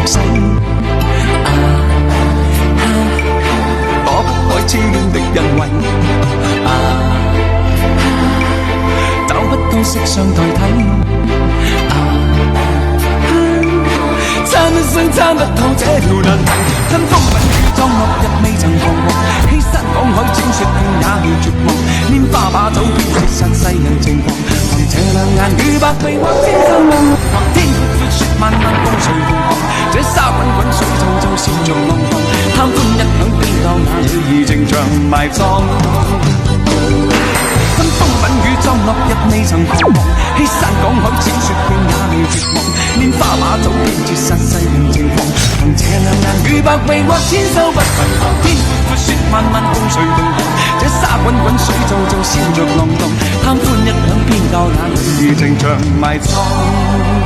世。躲不開痴戀的恩惠，找不到色相代替。參一生參不透這條難題，跟風品與裝落日未曾彷徨，欺山趕海踐雪徑也未絕望，拈花把酒偏折殺世人情狂，憑這兩眼與百臂或千手望望，天闊雪漫漫共誰同航，這沙滾滾水皺皺笑着浪蕩，貪歡一晌偏教那女兒情長埋葬。跟風品與裝落日未曾彷徨，欺山趕海踐雪徑也未絕望，拈花把酒偏折殺世人情狂，憑這兩眼與百臂或千手不能防，天闊雪漫漫共誰同航，這沙滾滾水皺皺笑着浪蕩，貪歡一晌偏教那女兒情長埋葬。